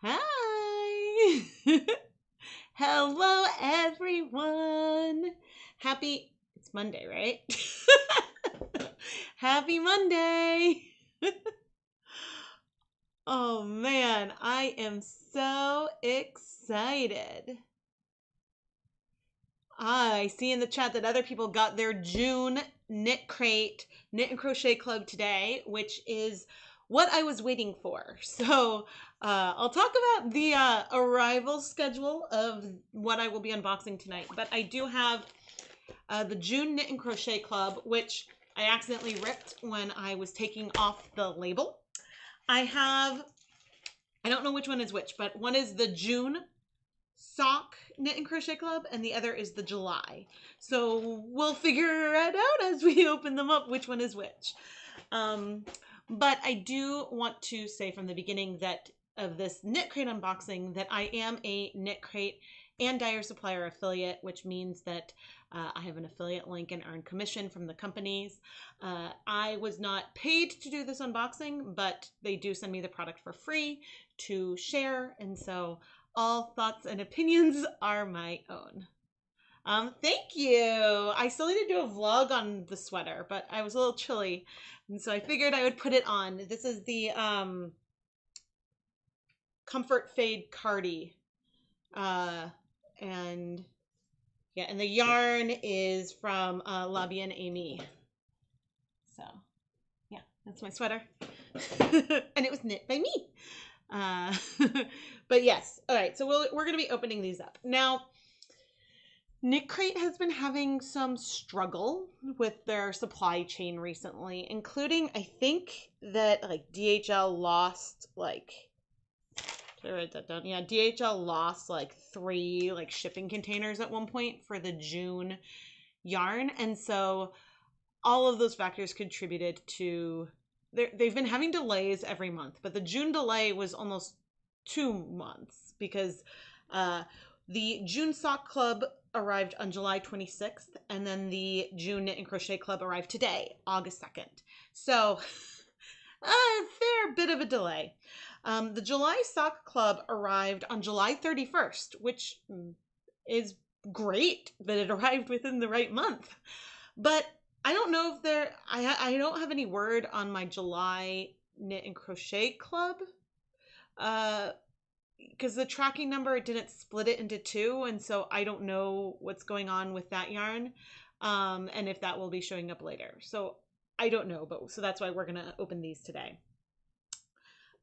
Hi! Hello, everyone! It's Monday, right? Happy Monday! Oh man, I am so excited. I see in the chat that other people got their June KnitCrate Knit and Crochet Club today, which is what I was waiting for. So I'll talk about the arrival schedule of what I will be unboxing tonight. But I do have the June Knit and Crochet Club, which I accidentally ripped when I was taking off the label. I don't know which one is which, but one is the June sock knit and crochet club and the other is the July, so we'll figure it out as we open them up which one is which. But I do want to say from the beginning that of this KnitCrate unboxing that I am a KnitCrate and Dyer Supplier affiliate, which means that I have an affiliate link and earn commission from the companies. I was not paid to do this unboxing, but they do send me the product for free to share, and so all thoughts and opinions are my own. Thank you. I still need to do a vlog on the sweater, but I was a little chilly, and so I figured I would put it on. This is the Comfort Fade Cardi. And yeah, and the yarn is from La Bien Amy. So yeah, that's my sweater. And it was knit by me. But yes, all right, so we're going to be opening these up. Now, KnitCrate has been having some struggle with their supply chain recently, including, I think that like DHL lost like, did I write that down? Yeah, DHL lost like 3 like shipping containers at one point for the June yarn. And so all of those factors contributed to they've been having delays every month, but the June delay was almost 2 months because the June Sock Club arrived on July 26th, and then the June Knit and Crochet Club arrived today, August 2nd. So a fair bit of a delay. The July Sock Club arrived on July 31st, which is great that it arrived within the right month. But I don't know if I don't have any word on my July Knit and Crochet Club. Because the tracking number didn't split it into 2, and so I don't know what's going on with that yarn, and if that will be showing up later. So I don't know, but so that's why we're gonna open these today.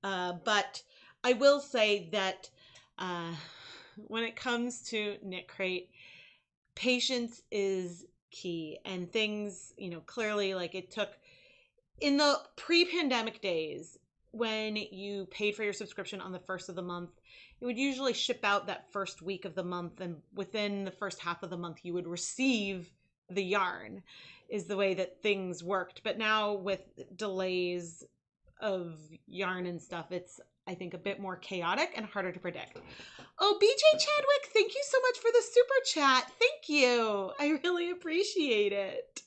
But I will say that when it comes to KnitCrate, patience is key, and things, clearly, like it took in the pre-pandemic days when you paid for your subscription on the first of the month, it would usually ship out that first week of the month, and within the first half of the month you would receive the yarn, is the way that things worked. But now with delays of yarn and stuff, it's, I think, a bit more chaotic and harder to predict. Oh, BJ Chadwick, thank you so much for the super chat. Thank you. I really appreciate it.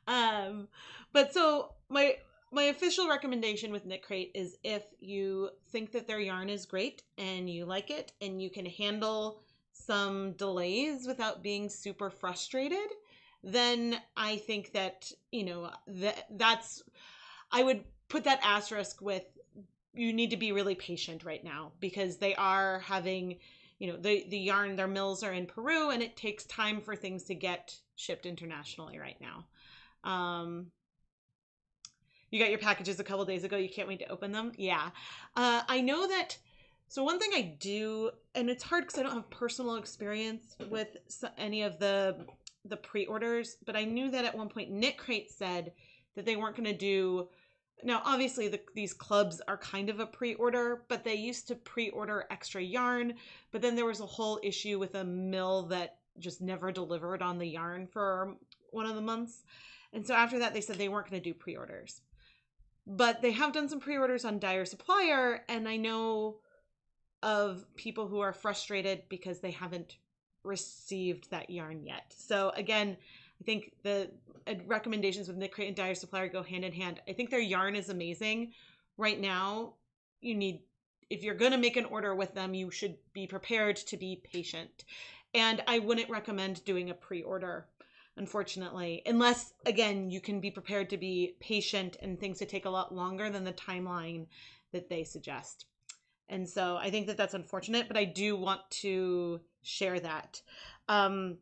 But so my official recommendation with KnitCrate is if you think that their yarn is great and you like it and you can handle some delays without being super frustrated, then I think that, that's, I would put that asterisk with, you need to be really patient right now, because they are having, the yarn, their mills are in Peru, and it takes time for things to get shipped internationally right now. You got your packages a couple days ago. You can't wait to open them. Yeah. I know that. So one thing I do, and it's hard because I don't have personal experience with any of the pre-orders, but I knew that at one point KnitCrate said that they weren't going to do. Now, obviously, these clubs are kind of a pre-order, but they used to pre-order extra yarn. But then there was a whole issue with a mill that just never delivered on the yarn for one of the months. And so after that, they said they weren't going to do pre-orders. But they have done some pre-orders on Dyer Supplier, and I know of people who are frustrated because they haven't received that yarn yet. So again, I think the recommendations with KnitCrate and Dyer Supplier go hand in hand. I think their yarn is amazing. Right now, you need if you're going to make an order with them, you should be prepared to be patient. And I wouldn't recommend doing a pre-order, unfortunately, unless, again, you can be prepared to be patient and things to take a lot longer than the timeline that they suggest. And so I think that that's unfortunate, but I do want to share that. And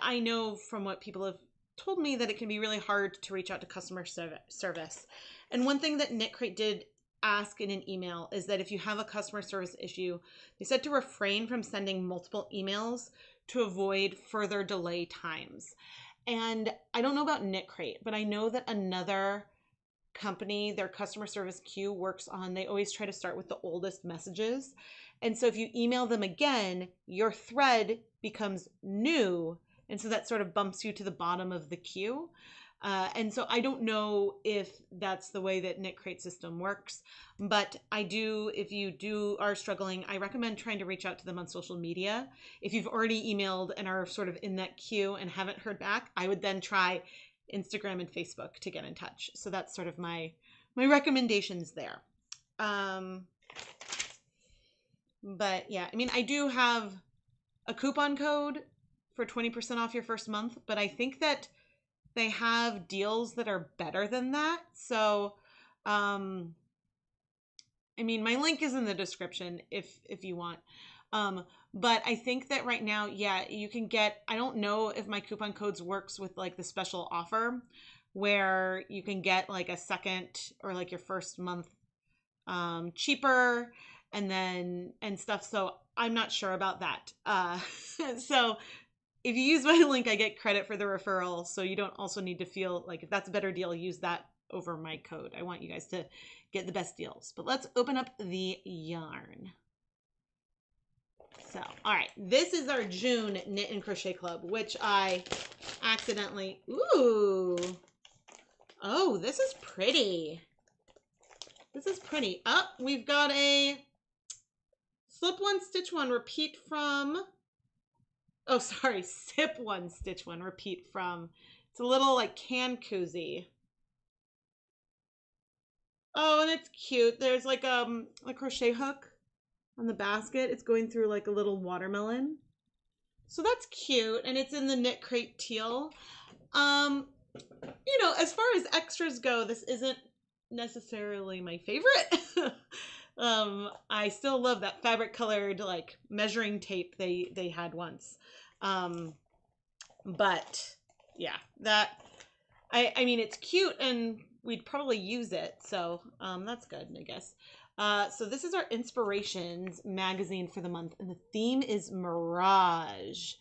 I know from what people have told me that it can be really hard to reach out to customer service. And one thing that KnitCrate did ask in an email is that if you have a customer service issue, they said to refrain from sending multiple emails to avoid further delay times. And I don't know about KnitCrate, but I know that another company, their customer service queue works on, they always try to start with the oldest messages. And so if you email them again, your thread becomes new. And so that sort of bumps you to the bottom of the queue. And so I don't know if that's the way that KnitCrate system works, but I do, if you are struggling, I recommend trying to reach out to them on social media. If you've already emailed and are sort of in that queue and haven't heard back, I would then try Instagram and Facebook to get in touch. So that's sort of my recommendations there. But yeah, I mean, I do have a coupon code for 20% off your first month, but I think that they have deals that are better than that. So, I mean, my link is in the description if you want. But I think that right now, yeah, you can get, I don't know if my coupon codes works with like the special offer where you can get like a second or like your first month cheaper and stuff. So I'm not sure about that. So if you use my link, I get credit for the referral. So you don't also need to feel like if that's a better deal, use that over my code. I want you guys to get the best deals. But let's open up the yarn. So, all right, this is our June Knit and Crochet Club, which I accidentally, ooh, oh, this is pretty. This is pretty. Oh, we've got a slip one, stitch one, repeat from, oh, sorry, sip one, stitch one, repeat from. It's a little like can koozie. Oh, and it's cute. There's like a crochet hook on the basket. It's going through like a little watermelon. So that's cute. And it's in the KnitCrate teal. You know, as far as extras go, this isn't necessarily my favorite. I still love that fabric colored like measuring tape they had once. But yeah, that, I mean, it's cute and we'd probably use it. So that's good, I guess. So this is our inspirations magazine for the month, and the theme is Mirage.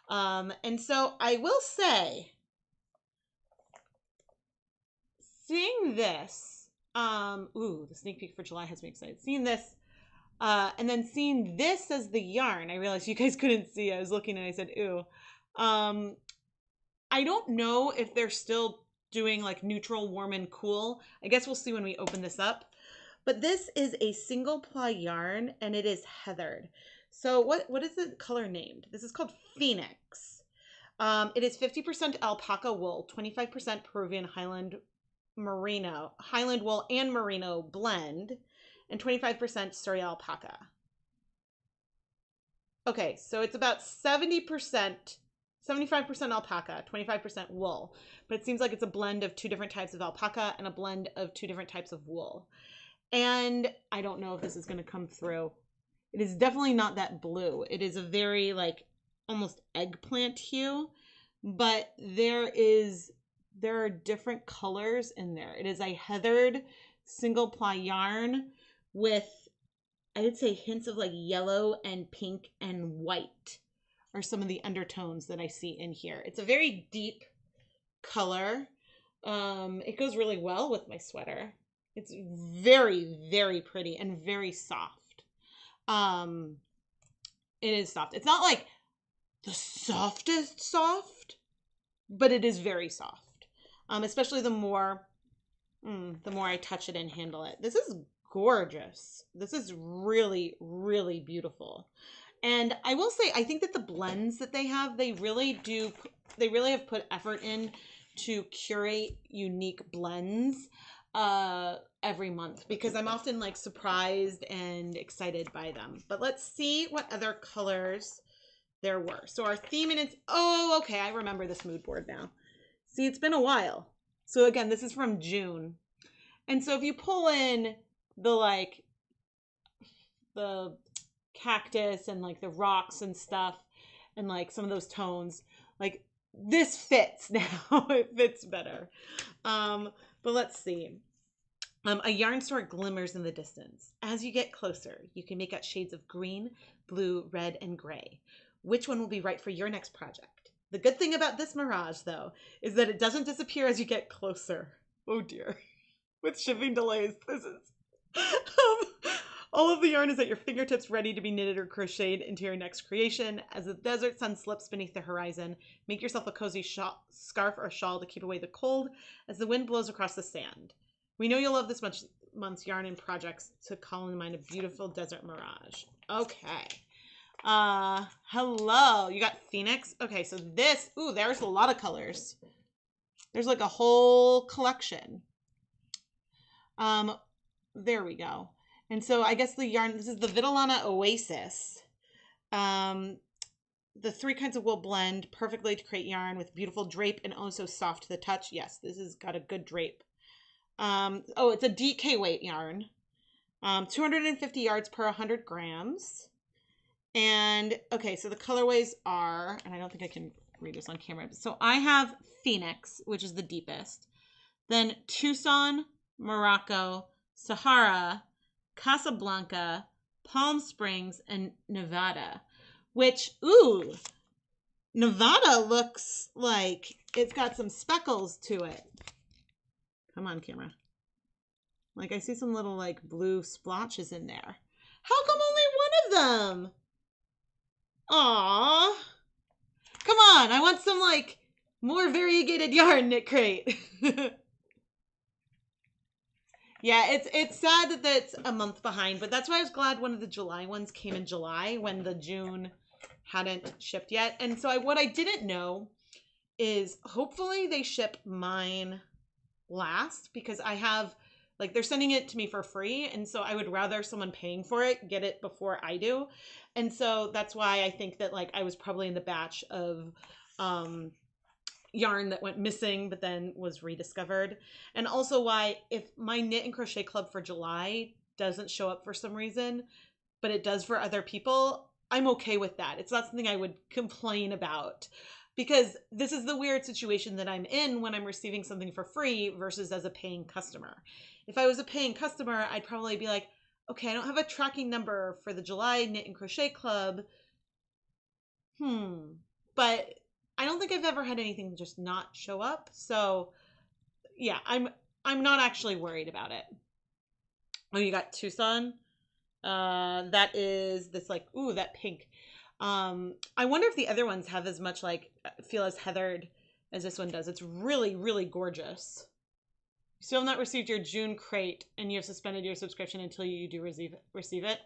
And so I will say, seeing this, ooh, the sneak peek for July has me excited. Seeing this, and then seeing this as the yarn, I realized you guys couldn't see. I was looking and I said, ooh. I don't know if they're still doing like neutral, warm, and cool. I guess we'll see when we open this up. But this is a single ply yarn and it is heathered. So what is the color named? This is called Phoenix. It is 50% alpaca wool, 25% Peruvian Highland wool and merino blend, and 25% Surrey alpaca. Okay, so it's about 75% alpaca, 25% wool. But it seems like it's a blend of two different types of alpaca and a blend of two different types of wool. And I don't know if this is going to come through. It is definitely not that blue. It is a very like almost eggplant hue, but there are different colors in there. It is a heathered single ply yarn with, I would say, hints of like yellow and pink and white are some of the undertones that I see in here. It's a very deep color. It goes really well with my sweater. It's very, very pretty and very soft. It is soft. It's not like the softest soft, but it is very soft. Especially the more I touch it and handle it. This is gorgeous. This is really, really beautiful. And I will say, I think that the blends that they have, they really have put effort in to curate unique blends. every month because I'm often like surprised and excited by them. But let's see what other colors there were. So our theme and it's, oh, okay, I remember this mood board now. See, it's been a while. So again, this is from June. And so if you pull in the cactus and like the rocks and stuff and like some of those tones, like this fits now. It fits better. But let's see. A yarn store glimmers in the distance. As you get closer, you can make out shades of green, blue, red, and gray. Which one will be right for your next project? The good thing about this mirage, though, is that it doesn't disappear as you get closer. Oh dear. With shipping delays, this is... all of the yarn is at your fingertips, ready to be knitted or crocheted into your next creation. As the desert sun slips beneath the horizon, make yourself a cozy scarf or shawl to keep away the cold as the wind blows across the sand. We know you'll love this month's yarn and projects to call in mind a beautiful desert mirage. Okay. Hello. You got Phoenix? Okay, so this, ooh, there's a lot of colors. There's like a whole collection. There we go. And so I guess the yarn, this is the Vitellana Oasis. The 3 kinds of wool blend perfectly to create yarn with beautiful drape and oh so soft to the touch. Yes, this has got a good drape. Oh, it's a DK weight yarn. 250 yards per 100 grams. And okay, so the colorways are, and I don't think I can read this on camera. So I have Phoenix, which is the deepest. Then Tucson, Morocco, Sahara, Casablanca, Palm Springs, and Nevada. Which, ooh, Nevada looks like it's got some speckles to it. Come on, camera. Like I see some little like blue splotches in there. How come only one of them? Aww. Come on, I want some like more variegated yarn, KnitCrate. Yeah, it's sad that it's a month behind, but that's why I was glad one of the July ones came in July when the June hadn't shipped yet. And so what I didn't know is hopefully they ship mine last because I have like they're sending it to me for free, and so I would rather someone paying for it get it before I do. And so that's why I think that like I was probably in the batch of yarn that went missing but then was rediscovered. And also why if my knit and crochet club for July doesn't show up for some reason but it does for other people, I'm okay with that. It's not something I would complain about because this is the weird situation that I'm in when I'm receiving something for free versus as a paying customer. If I was a paying customer, I'd probably be like, okay, I don't have a tracking number for the July knit and crochet club. But I don't think I've ever had anything just not show up. So yeah, I'm not actually worried about it. Oh, you got Tucson. That is this like, ooh, that pink. I wonder if the other ones have as much like feel as heathered as this one does. It's really, really gorgeous. You still have not received your June crate and you have suspended your subscription until you do receive it.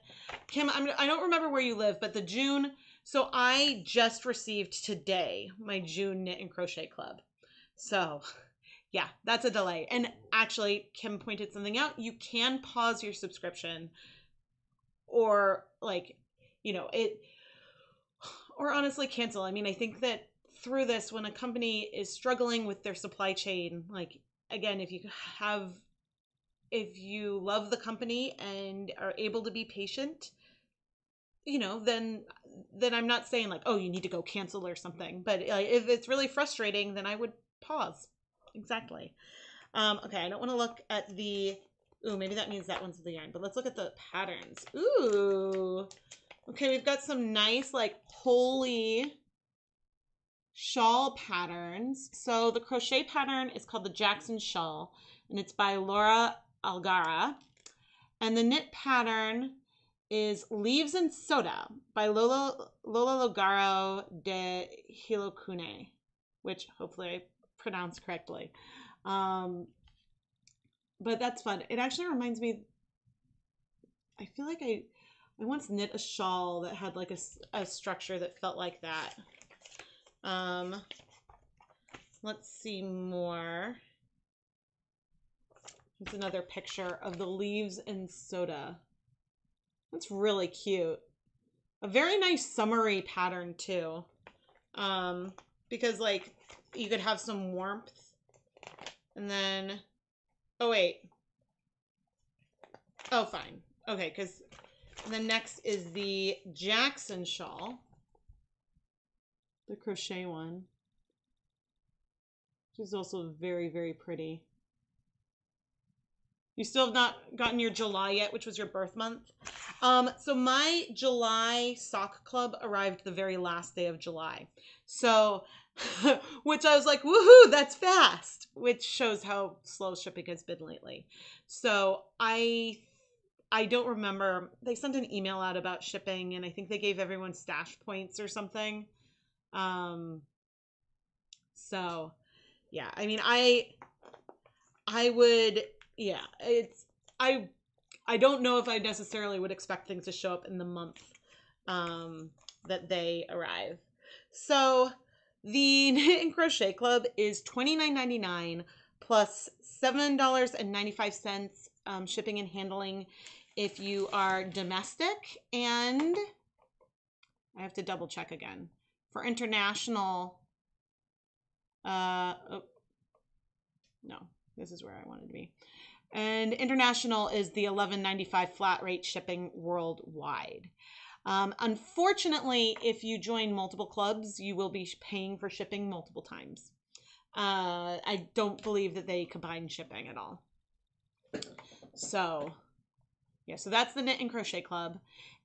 Kim, I don't remember where you live, but the June, so I just received today my June knit and crochet club. So yeah, that's a delay. And actually, Kim pointed something out. You can pause your subscription or like, you know, or honestly cancel. I mean, I think that through this, when a company is struggling with their supply chain, like again, if you love the company and are able to be patient, you know, then I'm not saying like, oh, you need to go cancel or something. But if it's really frustrating, then I would pause. Exactly. Okay, I don't want to look at the, ooh, maybe that means that one's the yarn, but let's look at the patterns. Ooh. Okay, we've got some nice like holy shawl patterns. So the crochet pattern is called the Jackson Shawl, and it's by Laura Algara. And the knit pattern is Leaves and Soda by Lola Logaro de Hilokune, which hopefully I pronounced correctly. But that's fun. It actually reminds me, I feel like I once knit a shawl that had like a structure that felt like that. Let's see more. Here's another picture of the leaves and soda. That's really cute. A very nice summery pattern too. Because like you could have some warmth. And then, oh wait. Oh, fine. Okay, because then next is the Jackson shawl. The crochet one. Which is also very, very pretty. You still have not gotten your July yet, which was your birth month. So my July sock club arrived the very last day of July. So, which I was like, woohoo, that's fast, which shows how slow shipping has been lately. So I don't remember. They sent an email out about shipping, and I think they gave everyone stash points or something. So yeah, I mean, I would, yeah, I don't know if I necessarily would expect things to show up in the month that they arrive. So the Knit and Crochet Club is $29.99 plus $7.95 shipping and handling if you are domestic, and I have to double check again. For international, oh, no, this is where I wanted to be. And international is the $11.95 flat rate shipping worldwide. Unfortunately, if you join multiple clubs, you will be paying for shipping multiple times. I don't believe that they combine shipping at all. So, yeah, so that's the Knit and Crochet Club.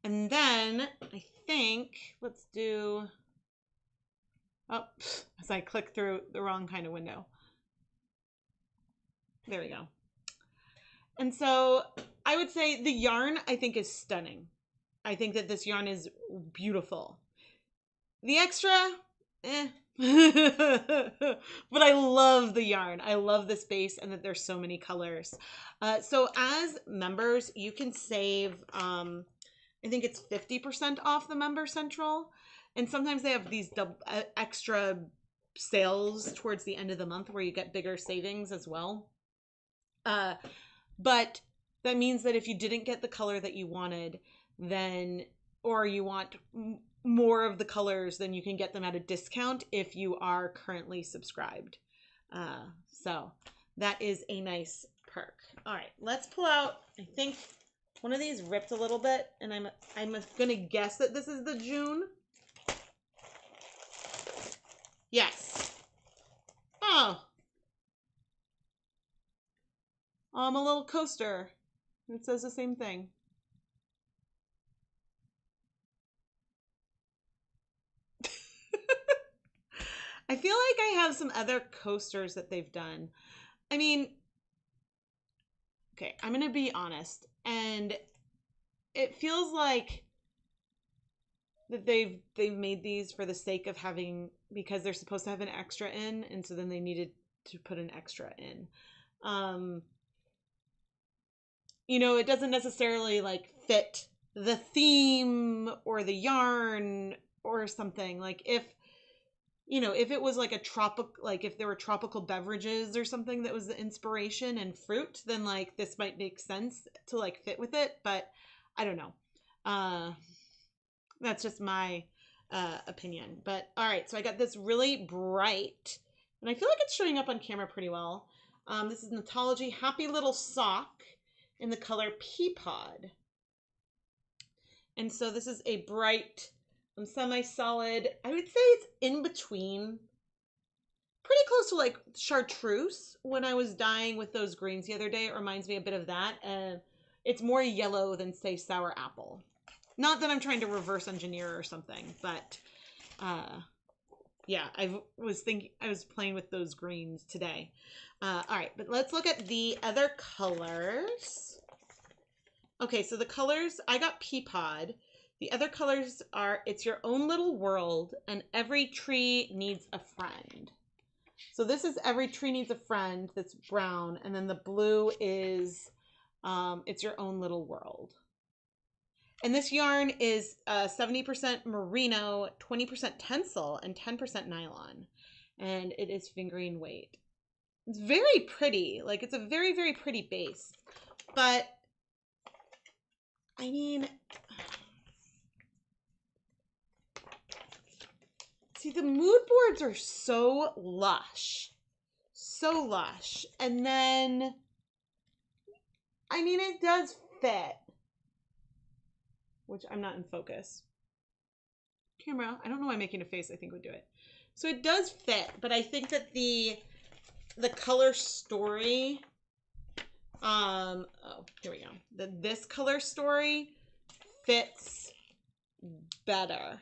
And then I think, let's do, oh, as I click through the wrong kind of window. There we go. And so I would say the yarn, I think, is stunning. I think that this yarn is beautiful. The extra, eh. But I love the yarn. I love this base and that there's so many colors. So as members, you can save, I think it's 50% off the Member Central. And sometimes they have these extra sales towards the end of the month where you get bigger savings as well. But that means that if you didn't get the color that you wanted, then, or you want more of the colors, then you can get them at a discount if you are currently subscribed. So that is a nice perk. All right, let's pull out, I think one of these ripped a little bit, and I'm gonna guess that this is the June. Yes. Oh. A little coaster. It says the same thing. I feel like I have some other coasters that they've done. I mean, okay, I'm going to be honest. And it feels like that they've made these for the sake of having, because they're supposed to have an extra in, and so then they needed to put an extra in. You know, it doesn't necessarily like fit the theme or the yarn or something. Like if, you know, if it was like a like if there were tropical beverages or something that was the inspiration and fruit, then like this might make sense to like fit with it. But I don't know. That's just my opinion. But all right, so I got this really bright, and I feel like it's showing up on camera pretty well. This is Knitology Happy Little Sock in the color Pea Pod. And so this is a bright, semi-solid, I would say it's in between, pretty close to like chartreuse. When I was dyeing with those greens the other day, it reminds me a bit of that. It's more yellow than, say, sour apple. Not that I'm trying to reverse engineer or something, but yeah, I was playing with those greens today. All right, but let's look at the other colors. Okay, so the colors, I got Pea Pod. The other colors are It's Your Own Little World and Every Tree Needs a Friend. So this is Every Tree Needs a Friend, that's brown, and then the blue is It's Your Own Little World. And this yarn is 70% merino, 20% tencel, and 10% nylon. And it is fingering weight. It's very pretty. Like, it's a very, very pretty base. But, I mean, see, the mood boards are so lush. So lush. And then, I mean, it does fit. Which I'm not in focus. Camera, I don't know why making a face I think would do it. So it does fit, but I think that the color story, oh, here we go. This color story fits better.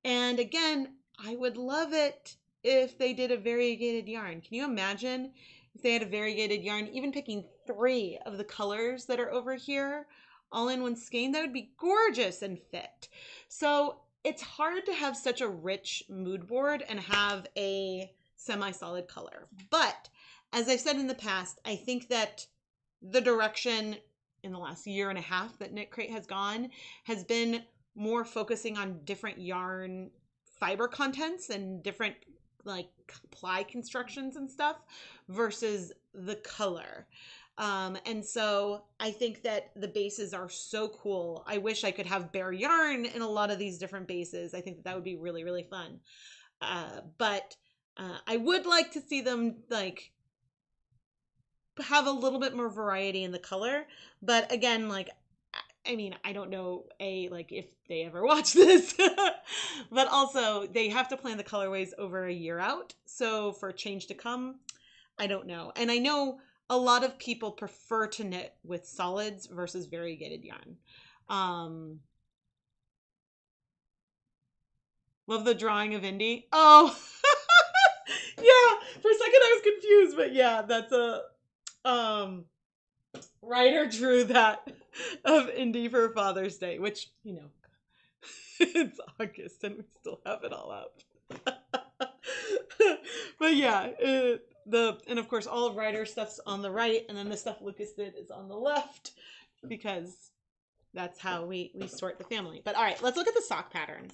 And again, I would love it if they did a variegated yarn. Can you imagine if they had a variegated yarn, even picking 3 of the colors that are over here all in one skein? That would be gorgeous and fit. So it's hard to have such a rich mood board and have a semi-solid color. But as I've said in the past, I think that the direction in the last year and a half that KnitCrate has gone has been more focusing on different yarn fiber contents and different like ply constructions and stuff versus the color. And so I think that the bases are so cool. I wish I could have bare yarn in a lot of these different bases. I think that would be really, really fun. But I would like to see them like have a little bit more variety in the color. But again, like, I mean, I don't know like if they ever watch this, but also they have to plan the colorways over a year out. So for change to come, I don't know. And I know a lot of people prefer to knit with solids versus variegated yarn. Love the drawing of Indy. Oh, yeah. For a second I was confused, but yeah, that's a writer drew that of Indy for Father's Day, which, you know, it's August and we still have it all up. But yeah, and of course all of Ryder's stuff's on the right, and then the stuff Lucas did is on the left, because that's how we sort the family. But all right, let's look at the sock patterns,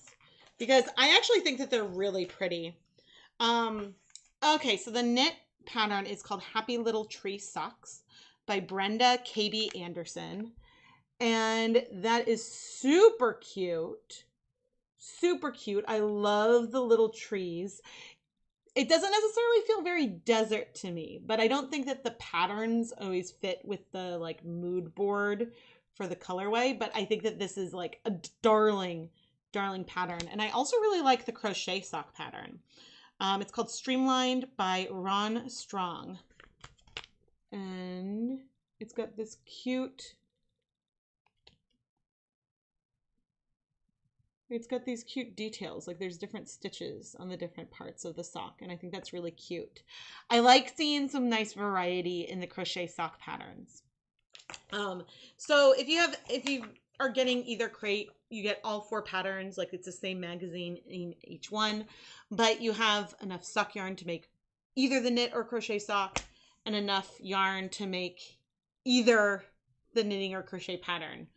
because I actually think that they're really pretty. Okay, so the knit pattern is called Happy Little Tree Socks by Brenda KB Anderson. And that is super cute. Super cute. I love the little trees. It doesn't necessarily feel very desert to me, but I don't think that the patterns always fit with the like mood board for the colorway. But I think that this is like a darling, darling pattern. And I also really like the crochet sock pattern. It's called Streamlined by Ron Strong. And it's got this cute, it's got these cute details. Like there's different stitches on the different parts of the sock. And I think that's really cute. I like seeing some nice variety in the crochet sock patterns. So if you are getting either crate, you get all 4 patterns. Like it's the same magazine in each one, but you have enough sock yarn to make either the knit or crochet sock, and enough yarn to make either the knitting or crochet pattern,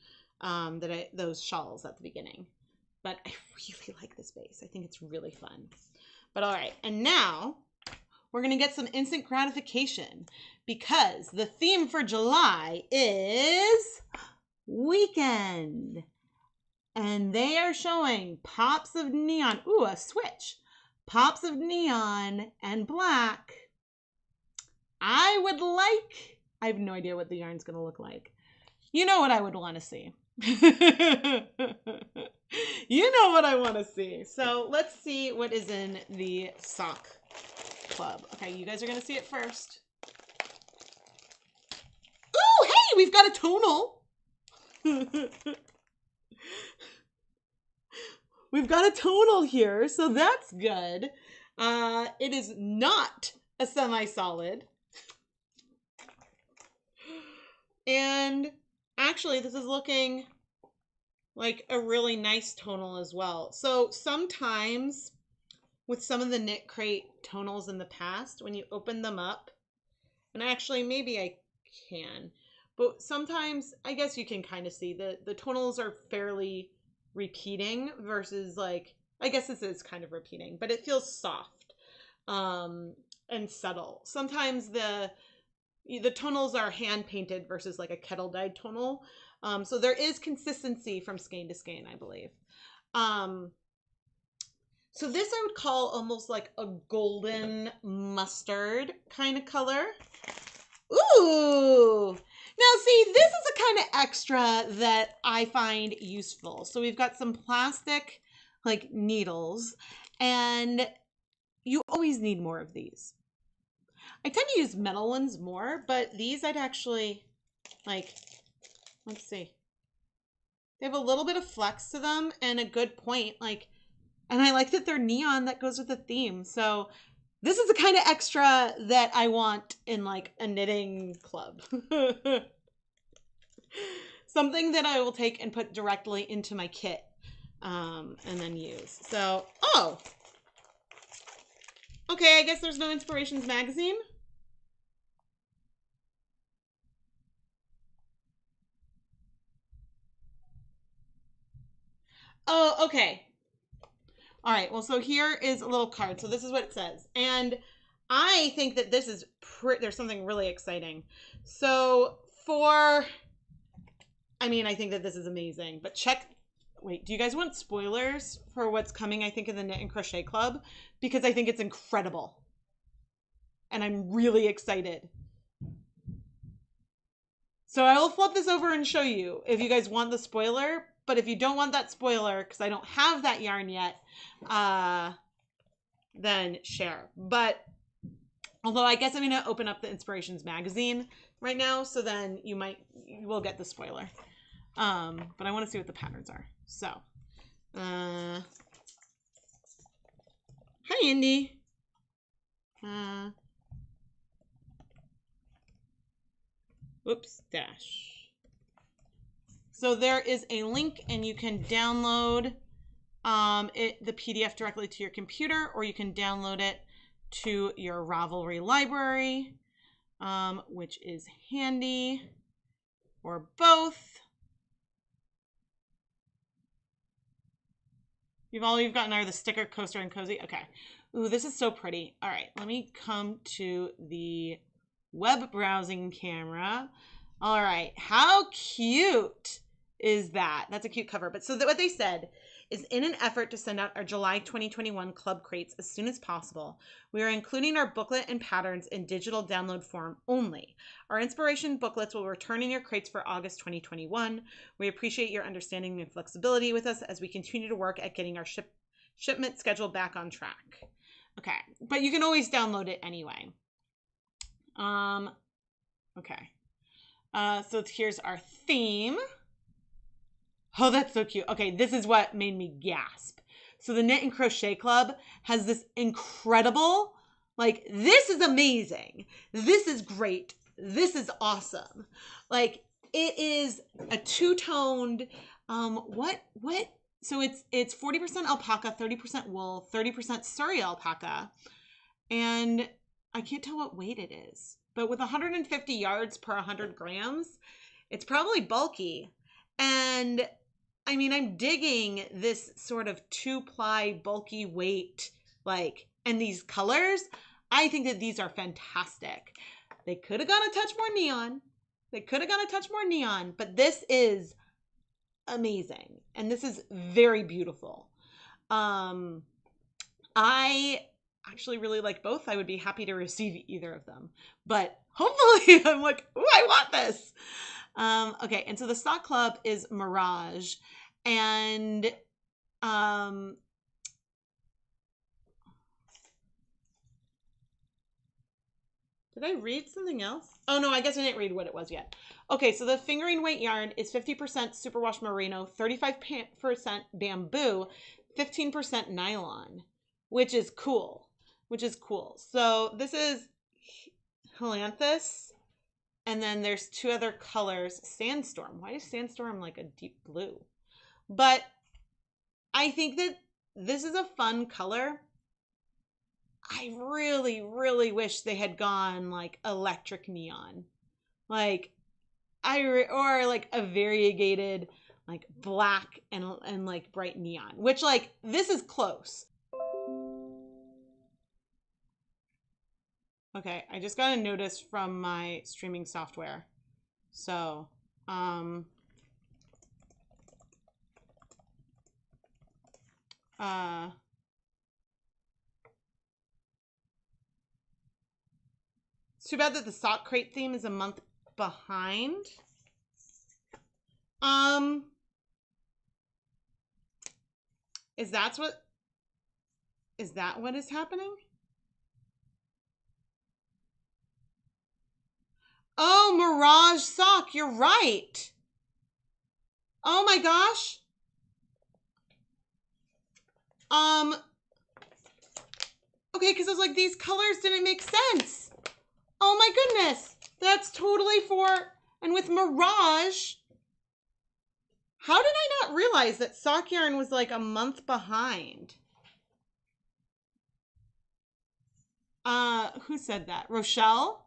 those shawls at the beginning. But I really like this base. I think it's really fun. But all right, and now we're gonna get some instant gratification, because the theme for July is weekend. And they are showing pops of neon. Ooh, a switch. Pops of neon and black. I have no idea what the yarn's going to look like. You know what I would want to see. You know what I want to see. So let's see what is in the sock club. Okay, you guys are going to see it first. Ooh, hey, we've got a tonal. We've got a tonal here, so that's good. It is not a semi-solid. And actually, this is looking like a really nice tonal as well. So sometimes with some of the KnitCrate tonals in the past, when you open them up, and actually maybe I can, but sometimes I guess you can kind of see the tonals are fairly repeating versus like, I guess this is kind of repeating, but it feels soft. and subtle. Sometimes the tonals are hand painted versus like a kettle dyed tonal. So there is consistency from skein to skein, I believe. So this I would call almost like a golden mustard kind of color. Ooh! Now see, this is a kind of extra that I find useful. So we've got some plastic like needles, and you always need more of these. I tend to use metal ones more, but these I'd actually like, let's see. They have a little bit of flex to them and a good point, like, and I like that they're neon. That goes with the theme. So this is the kind of extra that I want in like a knitting club. Something that I will take and put directly into my kit and then use. So, oh, okay, I guess there's no Inspirations magazine. Oh, okay. All right, well, so here is a little card. So this is what it says. And I think that this is, there's something really exciting. So I think that this is amazing. But wait, do you guys want spoilers for what's coming, I think, in the Knit and Crochet Club? Because I think it's incredible. And I'm really excited. So I will flip this over and show you if you guys want the spoiler. But if you don't want that spoiler, because I don't have that yarn yet, then share. But although I guess I'm going to open up the Inspirations magazine right now, so then you will get the spoiler. But I want to see what the patterns are. So, hi Indy. Whoops, dash. So there is a link and you can download the PDF directly to your computer, or you can download it to your Ravelry library, which is handy, or both. All you've gotten are the sticker, coaster, and cozy. Okay. Ooh, this is so pretty. All right, let me come to the web browsing camera. All right, how cute is that? That's a cute cover. But so what they said is, in an effort to send out our July 2021 club crates as soon as possible, we are including our booklet and patterns in digital download form only. Our inspiration booklets will return in your crates for August 2021. We appreciate your understanding and flexibility with us as we continue to work at getting our shipment schedule back on track. Okay, but you can always download it anyway. Okay. So here's our theme. Oh, that's so cute. Okay, this is what made me gasp. So the Knit and Crochet Club has this incredible, like, this is amazing. This is great. This is awesome. Like, it is a two-toned, so it's 40% alpaca, 30% wool, 30% Surrey alpaca. And I can't tell what weight it is, but with 150 yards per 100 grams, it's probably bulky. And I mean, I'm digging this sort of 2-ply bulky weight, like, and these colors. I think that these are fantastic. They could have gone a touch more neon. But this is amazing. And this is very beautiful. I actually really like both. I would be happy to receive either of them. But hopefully I'm like, ooh, I want this. Okay, and so the stock club is Mirage, and did I read something else? Oh no, I guess I didn't read what it was yet. Okay, so the fingering weight yarn is 50% superwash merino, 35% bamboo, 15% nylon, which is cool. So this is Helanthus. And then there's two other colors. Sandstorm. Why is Sandstorm like a deep blue? But I think that this is a fun color. I really, really wish they had gone like electric neon. Like, or like a variegated like black and like bright neon, which like this is close. Okay, I just got a notice from my streaming software. So, it's too bad that the sock crate theme is a month behind. Is that what is happening? Oh, Mirage sock, you're right. Oh my gosh. Okay, because I was like, these colors didn't make sense. Oh my goodness. That's totally and with Mirage, how did I not realize that sock yarn was like a month behind? Who said that? Rochelle?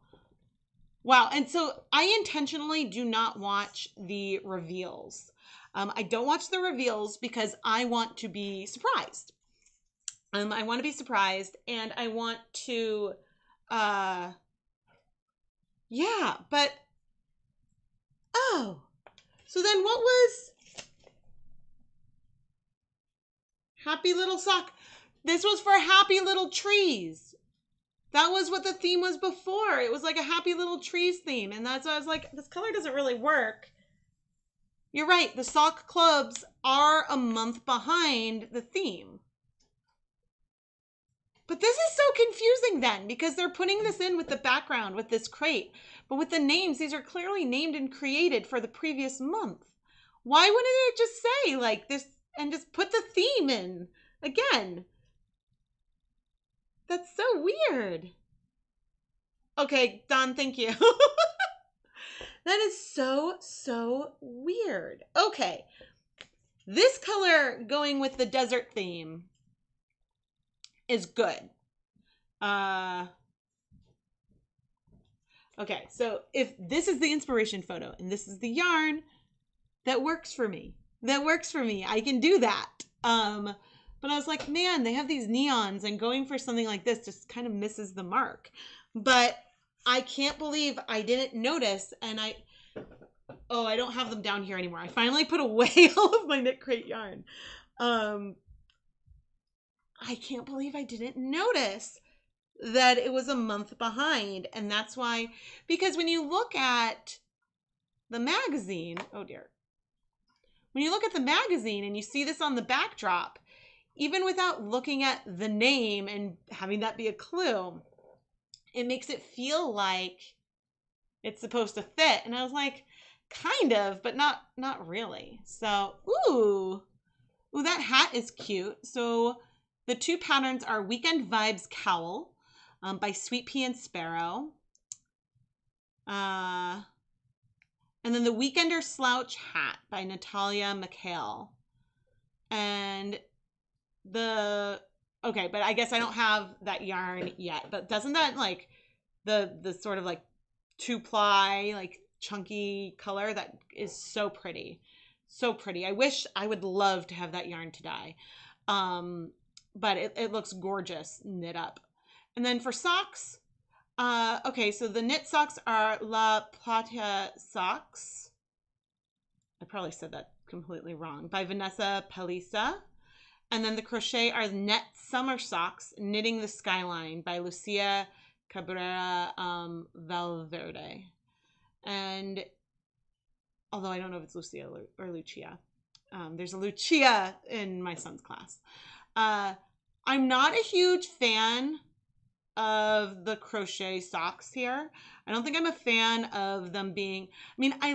Wow. And so I intentionally do not watch the reveals. I don't watch the reveals because I want to be surprised. I want to be surprised and I want to, yeah, but, oh, so then what was Happy Little Sock? This was for Happy Little Trees. That was what the theme was before. It was like a Happy Little Trees theme. And that's why I was like, this color doesn't really work. You're right. The sock clubs are a month behind the theme. But this is so confusing then because they're putting this in with the background with this crate. But with the names, these are clearly named and created for the previous month. Why wouldn't it just say like this and just put the theme in again? That's so weird. Okay, Don, thank you. That is so weird. Okay. This color going with the desert theme is good. Okay, so if this is the inspiration photo and this is the yarn, that works for me. That works for me. I can do that. But I was like, man, they have these neons and going for something like this just kind of misses the mark. But I can't believe I didn't notice and I don't have them down here anymore. I finally put away all of my KnitCrate yarn. I can't believe I didn't notice that it was a month behind. And that's why, because when you look at the magazine, oh dear. When you look at the magazine and you see this on the backdrop, even without looking at the name and having that be a clue, it makes it feel like it's supposed to fit. And I was like, kind of, but not really. So, ooh, that hat is cute. So the two patterns are Weekend Vibes Cowl by Sweet Pea and Sparrow. And then the Weekender Slouch Hat by Natalia McHale. And okay, but I guess I don't have that yarn yet. But doesn't that like the sort of like 2-ply, like chunky color that is so pretty. So pretty. I would love to have that yarn to dye. But it looks gorgeous knit up. And then for socks, okay, so the knit socks are La Plata Socks. I probably said that completely wrong. By Vanessa Palisa. And then the crochet are Net Summer Socks, Knitting the Skyline by Lucia Cabrera Valverde. And although I don't know if it's Lucia or Lucia. There's a Lucia in my son's class. I'm not a huge fan of the crochet socks here. I don't think I'm a fan of them being, I mean, I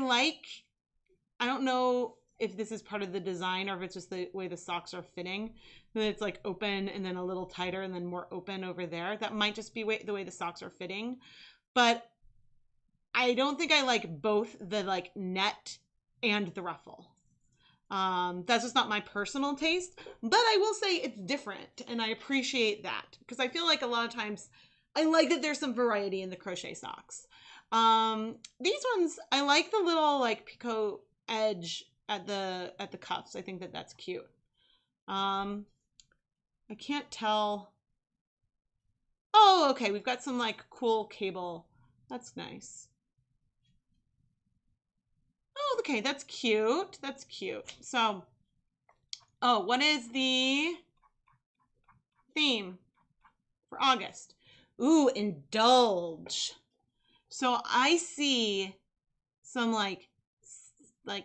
don't know if this is part of the design or if it's just the way the socks are fitting. Then it's like open and then a little tighter and then more open over there. That might just be the way the socks are fitting. But I don't think I like both the like net and the ruffle. That's just not my personal taste, but I will say it's different and I appreciate that because I feel like a lot of times I like that there's some variety in the crochet socks. These ones, I like the little like picot edge at the cuffs. I think that that's cute. I can't tell. Oh, okay. We've got some like cool cable. That's nice. Oh, okay. That's cute. That's cute. So, oh, what is the theme for August? Ooh, indulge. So I see some like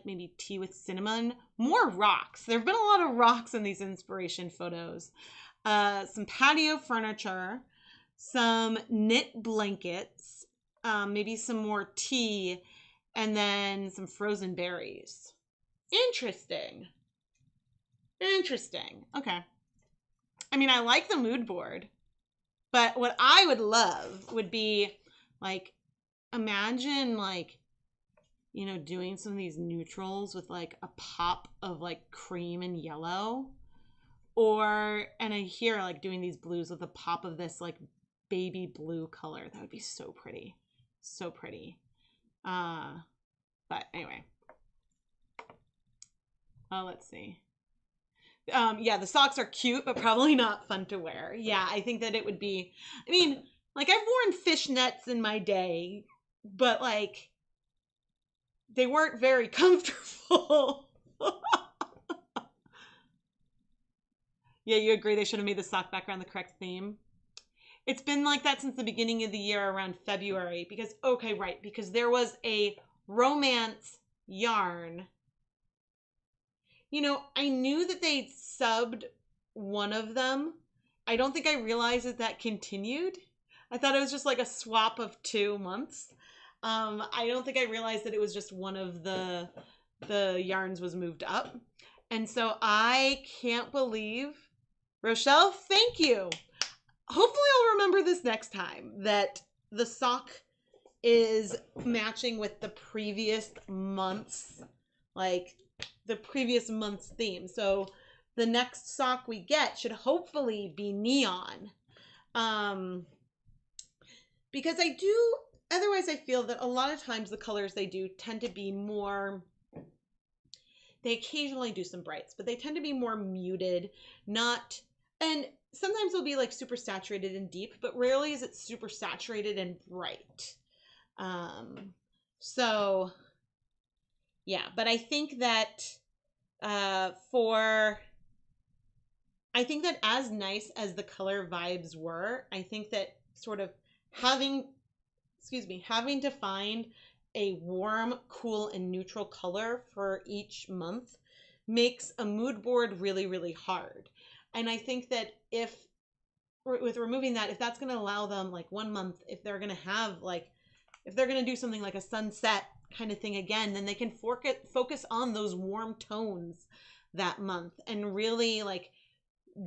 maybe tea with cinnamon, more rocks. There have been a lot of rocks in these inspiration photos. Some patio furniture, some knit blankets, maybe some more tea, and then some frozen berries. Interesting. Interesting. Okay. I mean, I like the mood board, but what I would love would be like, imagine like, you know, doing some of these neutrals with like a pop of like cream and yellow. And I hear like doing these blues with a pop of this like baby blue color. That would be so pretty. So pretty. But anyway. Let's see. Yeah, the socks are cute, but probably not fun to wear. Yeah, I think that it would be, I mean, like I've worn fishnets in my day, but like they weren't very comfortable. Yeah, you agree they should have made the sock background the correct theme? It's been like that since the beginning of the year around February because, okay, right, because there was a romance yarn. You know, I knew that they'd subbed one of them. I don't think I realized that that continued. I thought it was just like a swap of 2 months. I don't think I realized that it was just one of the yarns was moved up. And so I can't believe, Rochelle, thank you. Hopefully I'll remember this next time that the sock is matching with the previous month's, like the previous month's theme. So the next sock we get should hopefully be neon. Because otherwise I feel that a lot of times the colors they do tend to be more, they occasionally do some brights, but they tend to be more muted, and sometimes they'll be like super saturated and deep, but rarely is it super saturated and bright. So yeah, but I think that as nice as the color vibes were, I think that sort of having to find a warm, cool, and neutral color for each month makes a mood board really, really hard. And I think that with removing that, if that's going to allow them like 1 month, if they're going to do something like a sunset kind of thing again, then they can focus on those warm tones that month and really like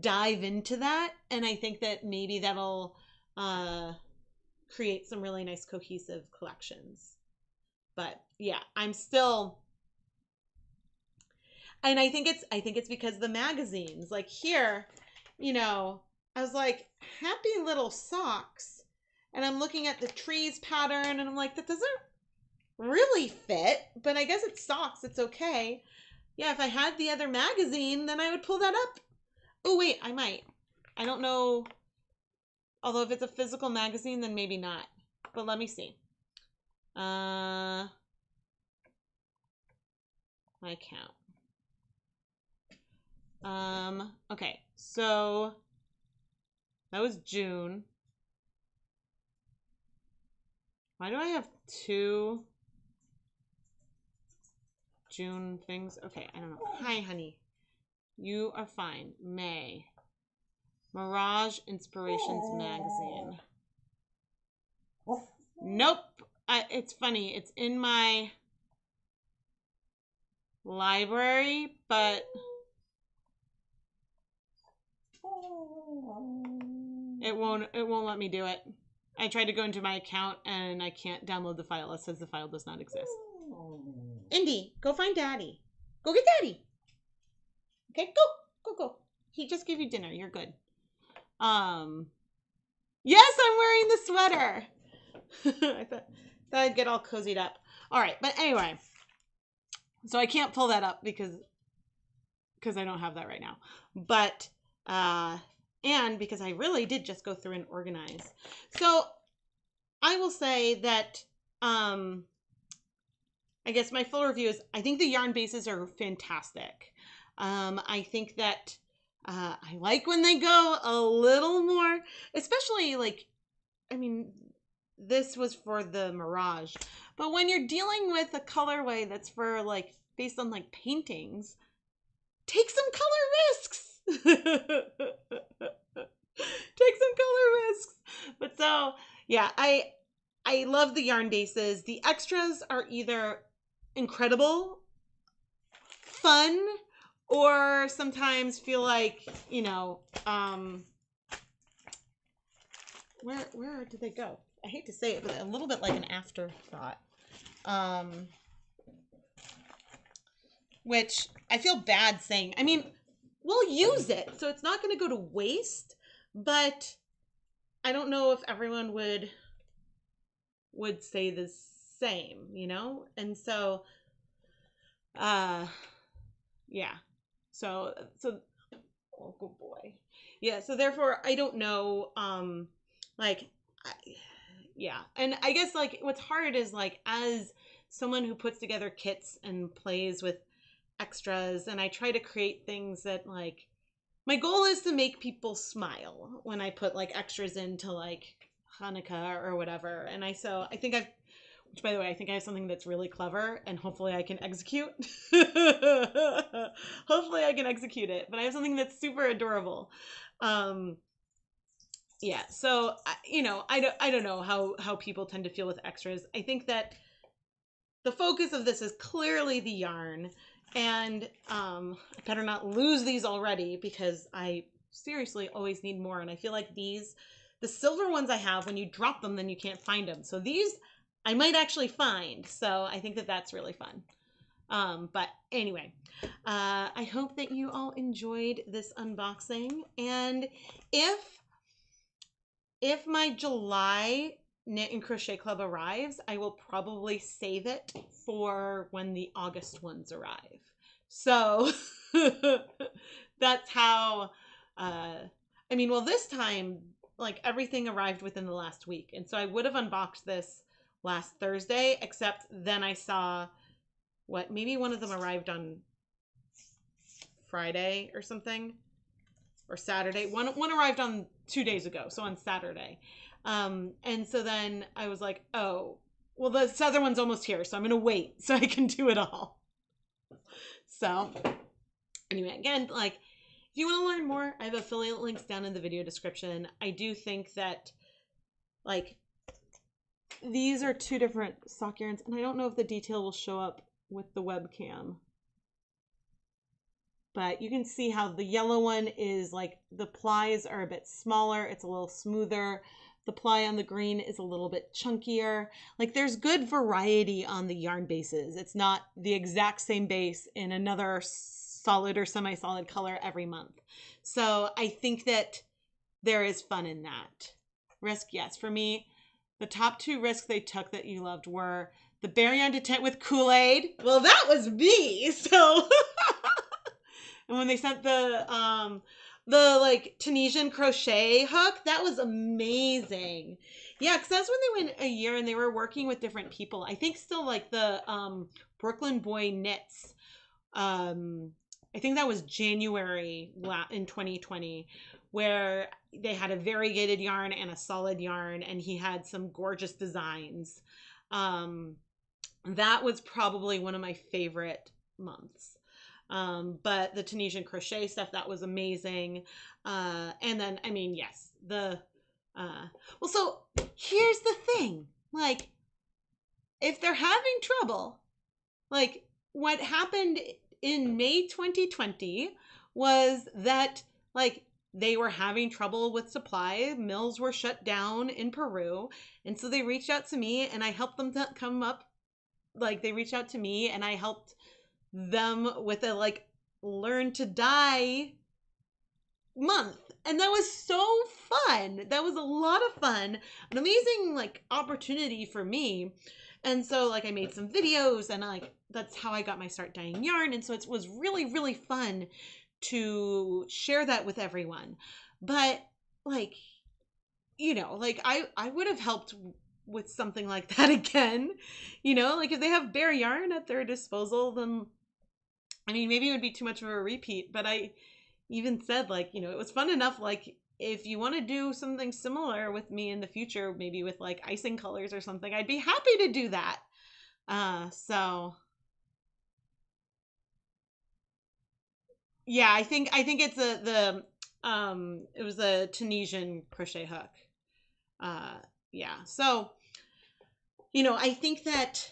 dive into that. And I think that maybe that'll create some really nice cohesive collections. But yeah, I'm still, and I think it's because the magazines, like here, you know, I was like, happy little socks, and I'm looking at the trees pattern and I'm like, that doesn't really fit, but I guess it's socks, it's okay. Yeah, if I had the other magazine, then I would pull that up. Oh wait, I might. I don't know. Although if it's a physical magazine, then maybe not. But let me see. My account. Okay, so that was June. Why do I have 2 June things? Okay, I don't know. Hi, honey. You are fine. May. Mirage Inspirations magazine. Nope. It's funny. It's in my library, but it won't let me do it. I tried to go into my account and I can't download the file. It says the file does not exist. Indy, go find Daddy. Go get Daddy. Okay, go. He just gave you dinner. You're good. Yes, I'm wearing the sweater. I thought I'd get all cozied up. All right, but anyway, so I can't pull that up because I don't have that right now. But and because I really did just go through and organize. So I will say that, I guess my full review is, I think the yarn bases are fantastic. I think that I like when they go a little more, especially like, I mean, this was for the Mirage, but when you're dealing with a colorway that's for like, based on like paintings, take some color risks. Take some color risks. But so, yeah, I love the yarn bases. The extras are either incredible, fun, or sometimes feel like, you know, where did they go? I hate to say it, but a little bit like an afterthought. Which I feel bad saying. I mean, we'll use it, so it's not going to go to waste, but I don't know if everyone would say the same, you know? And so, yeah. So, oh, good boy. Yeah, so therefore, I don't know, yeah. And I guess, like, what's hard is, like, as someone who puts together kits and plays with extras, and I try to create things that, like, my goal is to make people smile when I put, like, extras into, like, Hanukkah or whatever. And so I think which, by the way, I think I have something that's really clever, and hopefully I can execute. Hopefully I can execute it, but I have something that's super adorable. Yeah, so, you know, I don't know how people tend to feel with extras. I think that the focus of this is clearly the yarn, and I better not lose these already, because I seriously always need more. And I feel like the silver ones I have, when you drop them, then you can't find them. So these I might actually find. So I think that that's really fun. But anyway, I hope that you all enjoyed this unboxing. And if my July Knit and Crochet Club arrives, I will probably save it for when the August ones arrive. So that's how, I mean, well, this time, like, everything arrived within the last week. And so I would have unboxed this last Thursday, except then I saw, maybe one of them arrived on Friday or something, or Saturday. One arrived on 2 days ago, so on Saturday. And so then I was like, oh, well, the other one's almost here, so I'm going to wait so I can do it all. So anyway, again, like, if you want to learn more, I have affiliate links down in the video description. I do think that, like, these are 2 different sock yarns, and I don't know if the detail will show up with the webcam. But you can see how the yellow one is, like, the plies are a bit smaller. It's a little smoother. The ply on the green is a little bit chunkier. Like, there's good variety on the yarn bases. It's not the exact same base in another solid or semi-solid color every month. So I think that there is fun in that. Risk, yes. For me, the top 2 risks they took that you loved were the Bare Yarn to Tent with Kool-Aid. Well, that was me. So, and when they sent the like Tunisian crochet hook, that was amazing. Yeah, because that's when they went a year and they were working with different people. I think still like the Brooklyn Boy Knits. I think that was January in 2020, where they had a variegated yarn and a solid yarn, and he had some gorgeous designs. That was probably one of my favorite months. But the Tunisian crochet stuff, that was amazing. And then, I mean, yes, well, so here's the thing, like, if they're having trouble, like, what happened in May 2020 was that, like, they were having trouble with supply. Mills were shut down in Peru. And so they reached out to me, and I helped them to come up. Like, they reached out to me, and I helped them with a, like, learn to dye month. And that was so fun. That was a lot of fun. An amazing, like, opportunity for me. And so, like, I made some videos, and, like, that's how I got my start dyeing yarn. And so it was really, really fun to share that with everyone. But like, you know, like I would have helped with something like that again. You know, like if they have bare yarn at their disposal, then I mean, maybe it would be too much of a repeat, but I even said, like, you know, it was fun enough. Like, if you want to do something similar with me in the future, maybe with like icing colors or something, I'd be happy to do that. So yeah, I think it's it was a Tunisian crochet hook. Uh, yeah. So, you know, I think that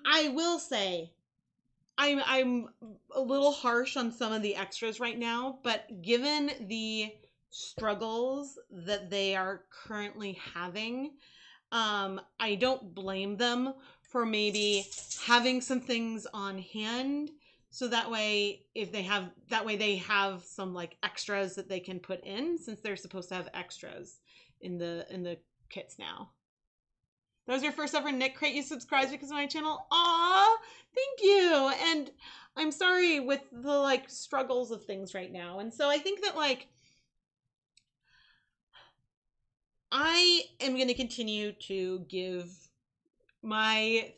I will say I'm a little harsh on some of the extras right now, but given the struggles that they are currently having, I don't blame them for maybe having some things on hand. So that way, if they have, that way they have some like extras that they can put in, since they're supposed to have extras in the kits now. That was your first ever KnitCrate. You subscribed because of my channel. Aw, thank you. And I'm sorry with the like struggles of things right now. And so I think that like I am going to continue to give my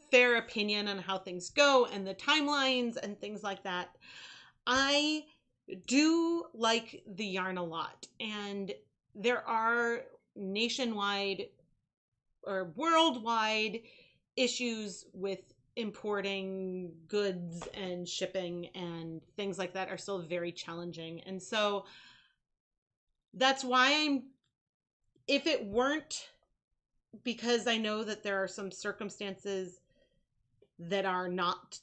fair opinion on how things go and the timelines and things like that. I do like the yarn a lot, and there are nationwide or worldwide issues with importing goods and shipping and things like that are still very challenging. And so that's why if it weren't because I know that there are some circumstances that are not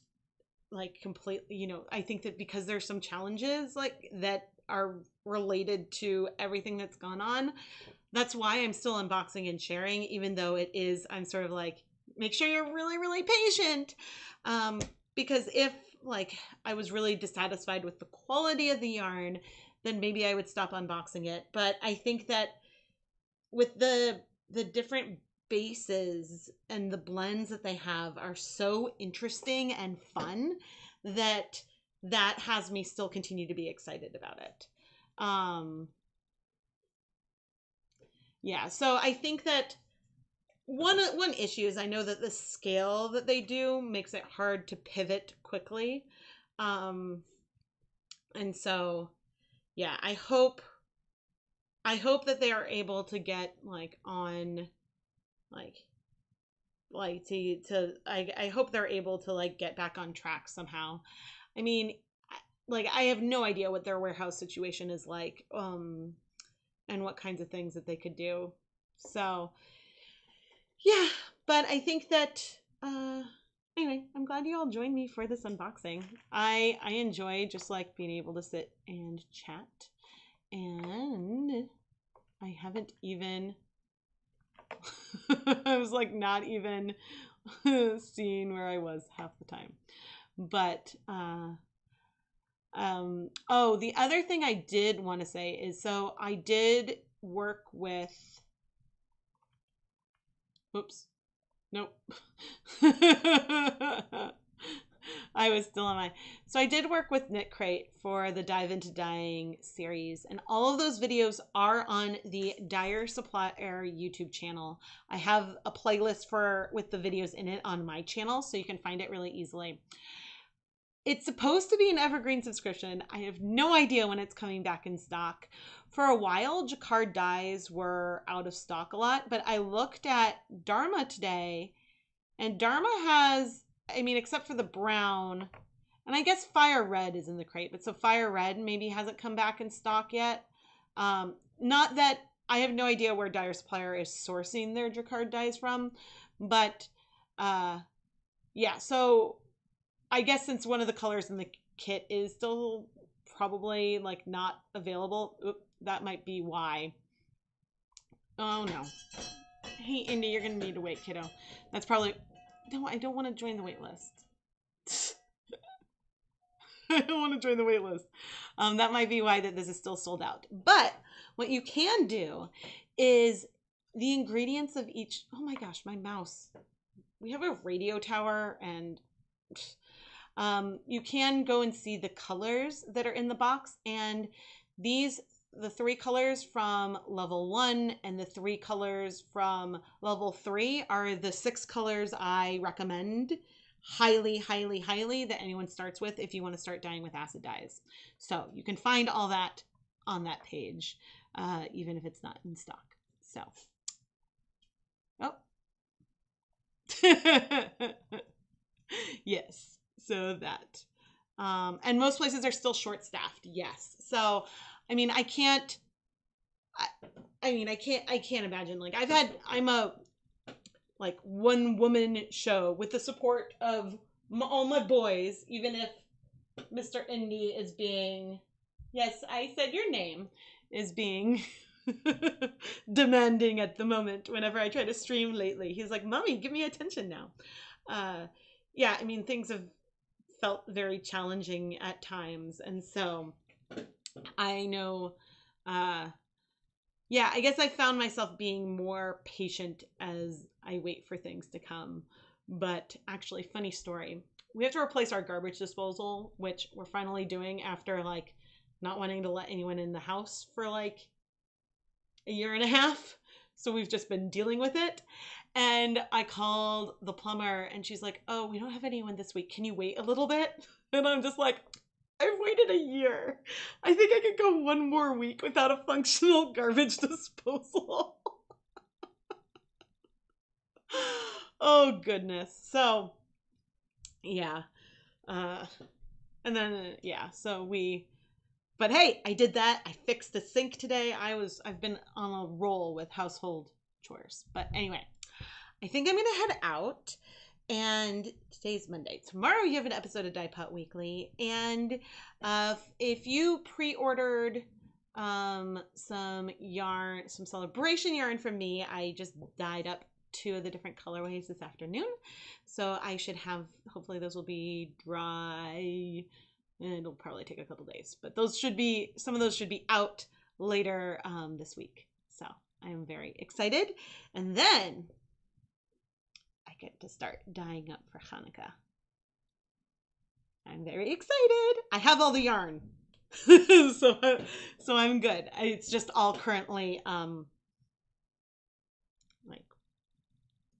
like completely, you know, I think that because there's some challenges like that are related to everything that's gone on, that's why I'm still unboxing and sharing, even though it is, I'm sort of like, make sure you're really, really patient. Because if like I was really dissatisfied with the quality of the yarn, then maybe I would stop unboxing it. But I think that with the different bases and the blends that they have are so interesting and fun that that has me still continue to be excited about it. Yeah, so I think that one issue is I know that the scale that they do makes it hard to pivot quickly. And so yeah, I hope that they are able to get like on like to I hope they're able to like get back on track somehow. I mean, like I have no idea what their warehouse situation is like, and what kinds of things that they could do. So yeah, but I think that anyway, I'm glad you all joined me for this unboxing. I enjoy just like being able to sit and chat, and I haven't even I was like not even seeing where I was half the time. But oh, the other thing I did want to say is, so I did work with, oops, nope. I was still on my, so I did work with KnitCrate for the Dive into Dyeing series, and all of those videos are on the Dyer Supplier YouTube channel. I have a playlist with the videos in it on my channel, so you can find it really easily. It's supposed to be an evergreen subscription. I have no idea when it's coming back in stock. For a while, jacquard dyes were out of stock a lot, but I looked at Dharma today, and Dharma has, I mean, except for the brown, and I guess Fire Red is in the crate, but so Fire Red maybe hasn't come back in stock yet. Not that I have no idea where Dyer Supplier is sourcing their jacquard dyes from, but yeah, so I guess since one of the colors in the kit is still probably like not available, that might be why. Oh no. Hey Indy, you're gonna need to wait, kiddo. That's probably, no, I don't want to join the wait list. I don't want to join the wait list. That might be why that this is still sold out. But what you can do is the ingredients of each, oh my gosh, my mouse. We have a radio tower and You can go and see the colors that are in the box, and the 3 colors from level 1 and the 3 colors from level 3 are the 6 colors I recommend highly, highly, highly that anyone starts with if you want to start dyeing with acid dyes. So you can find all that on that page, even if it's not in stock. So, oh. Yes, so that. And most places are still short-staffed, yes. So, I mean, I can't imagine, like, I'm a, like, one-woman show with the support of all my boys, even if Mr. Indy is being, yes, I said your name, is being demanding at the moment whenever I try to stream lately. He's like, Mommy, give me attention now. Yeah, I mean, things have felt very challenging at times. And so I know, yeah, I guess I found myself being more patient as I wait for things to come. But actually, funny story. We have to replace our garbage disposal, which we're finally doing after, like, not wanting to let anyone in the house for like a year and a half. So we've just been dealing with it. And I called the plumber and she's like, oh, we don't have anyone this week. Can you wait a little bit? And I'm just like, I've waited a year. I think I could go one more week without a functional garbage disposal. Oh, goodness. So, yeah. And then, yeah, so but hey, I did that. I fixed the sink today. I've been on a roll with household chores. But anyway, I think I'm going to head out. And today's Monday. Tomorrow you have an episode of Dye Pot Weekly. And if you pre-ordered some yarn, some celebration yarn from me, I just dyed up 2 of the different colorways this afternoon. So I should have, hopefully those will be dry. And it'll probably take a couple days. But some of those should be out later this week. So I'm very excited. And then I get to start dyeing up for Hanukkah. I'm very excited. I have all the yarn. so I'm good. It's just all currently like,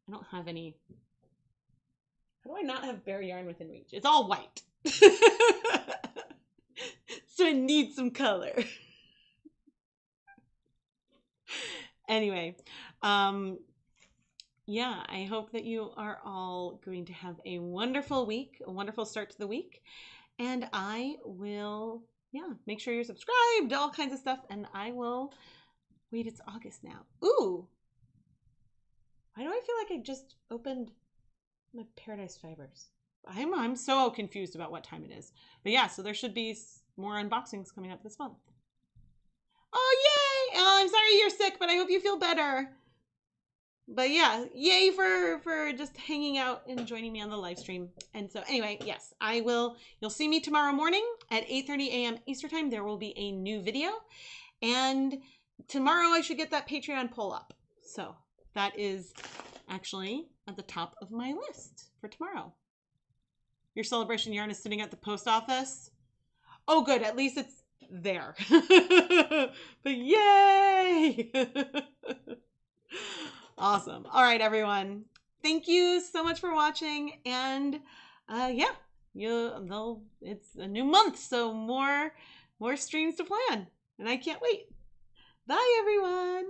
I don't have any. How do I not have bare yarn within reach? It's all white. So it needs some color. Anyway, yeah, I hope that you are all going to have a wonderful week, a wonderful start to the week. And I will, yeah, make sure you're subscribed, all kinds of stuff. And I will, wait, it's August now. Ooh, why do I feel like I just opened my Paradise Fibers? I'm so confused about what time it is. But yeah, so there should be more unboxings coming up this month. Oh, yay! Oh, I'm sorry you're sick, but I hope you feel better. But yeah, yay for just hanging out and joining me on the live stream. And so anyway, yes, you'll see me tomorrow morning at 8:30 a.m. Eastern time. There will be a new video. And tomorrow I should get that Patreon poll up. So that is actually at the top of my list for tomorrow. Your celebration yarn is sitting at the post office. Oh, good. At least it's there. But yay! Awesome. All right, everyone. Thank you so much for watching. And yeah, it's a new month, so more streams to plan. And I can't wait. Bye, everyone.